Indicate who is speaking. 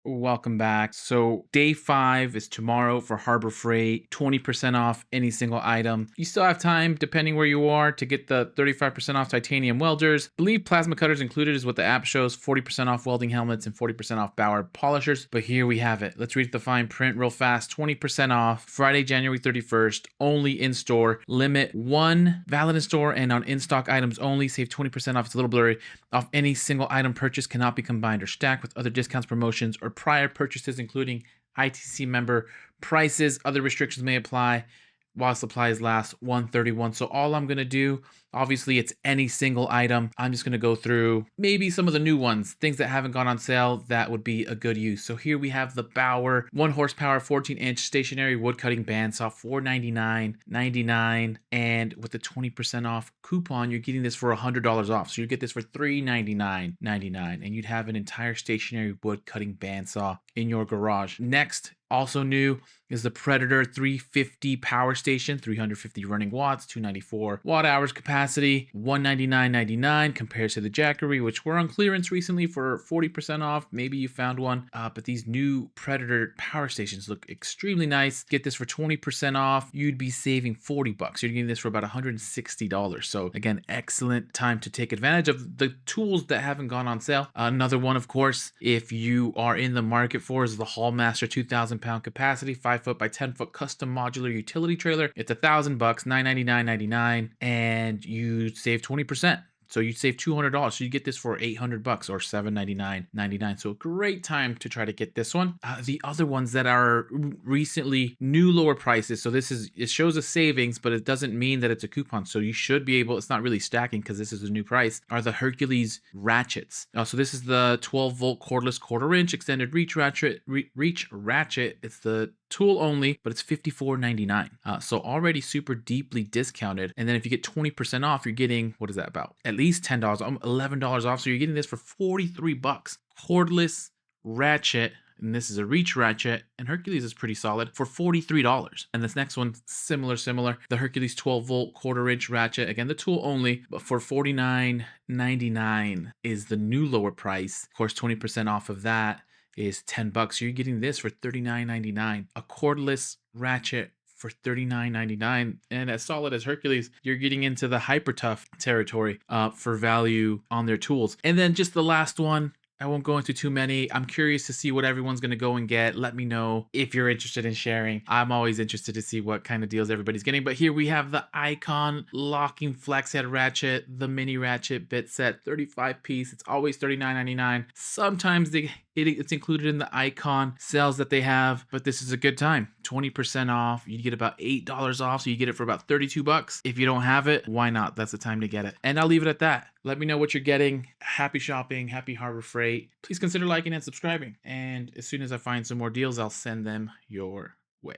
Speaker 1: Welcome back. So, day 5 is tomorrow for Harbor Freight, 20% off any single item. You still have time, depending where you are, to get the 35% off titanium welders. Believe plasma cutters included is what the app shows, 40% off welding helmets and 40% off Bauer polishers. But here we have it. Let's read the fine print real fast. 20% off Friday, January 31st, only in store. Limit one valid in store and on in stock items only. Save 20% off. It's a little blurry. Off any single item purchase, cannot be combined or stacked with other discounts, promotions, or prior purchases, including ITC member prices. Other restrictions may apply while supplies last. 131. So all I'm going to do, obviously it's any single item. I'm just going to go through maybe some of the new ones, things that haven't gone on sale that would be a good use. So here we have the Bauer 1 horsepower 14-inch stationary wood cutting bandsaw, $499.99, and with the 20% off coupon you're getting this for $100 off. So you get this for $399.99, and you'd have an entire stationary wood cutting bandsaw in your garage. Next, also new, is the Predator 350 power station, 350 running watts, 294 watt hours capacity, $199.99 compares to the Jackery, which were on clearance recently for 40% off. Maybe you found one, but these new Predator power stations look extremely nice. Get this for 20% off. You'd be saving 40 bucks. You're getting this for about $160. So again, excellent time to take advantage of the tools that haven't gone on sale. Another one, of course, if you are in the market for, is the Hallmaster 2,000 pound capacity, 5-foot by 10-foot custom modular utility trailer. It's $1,000, $999.99, and you save 20%. So you'd save $200. So you get this for $800 or $799.99. So a great time to try to get this one. The other ones that are recently new lower prices. So it shows a savings, but it doesn't mean that it's a coupon. So you should be able, it's not really stacking because this is a new price, are the Hercules ratchets. So this is the 12-volt cordless 1/4-inch extended reach ratchet. It's the tool only, but it's $54.99. So already super deeply discounted. And then if you get 20% off, you're getting, what is that about? At least $10, $11 off. So you're getting this for 43 bucks. Cordless ratchet, and this is a reach ratchet, and Hercules is pretty solid, for $43. And this next one, similar. The Hercules 12-volt 1/4-inch ratchet, again, the tool only, but for $49.99 is the new lower price. Of course, 20% off of that is $10. So you're getting this for $39.99. A cordless ratchet for $39.99, and as solid as Hercules, you're getting into the hyper tough territory for value on their tools. And then just the last one, I won't go into too many. I'm curious to see what everyone's going to go and get. Let me know if you're interested in sharing. I'm always interested to see what kind of deals everybody's getting. But here we have the Icon locking flex head ratchet, the mini ratchet bit set, 35 piece. It's always $39.99. Sometimes it's included in the Icon sales that they have, but this is a good time. 20% off. You get about $8 off, so you get it for about 32 bucks. If you don't have it, why not? That's the time to get it. And I'll leave it at that. Let me know what you're getting. Happy shopping, happy Harbor Freight. Please consider liking and subscribing. And as soon as I find some more deals, I'll send them your way.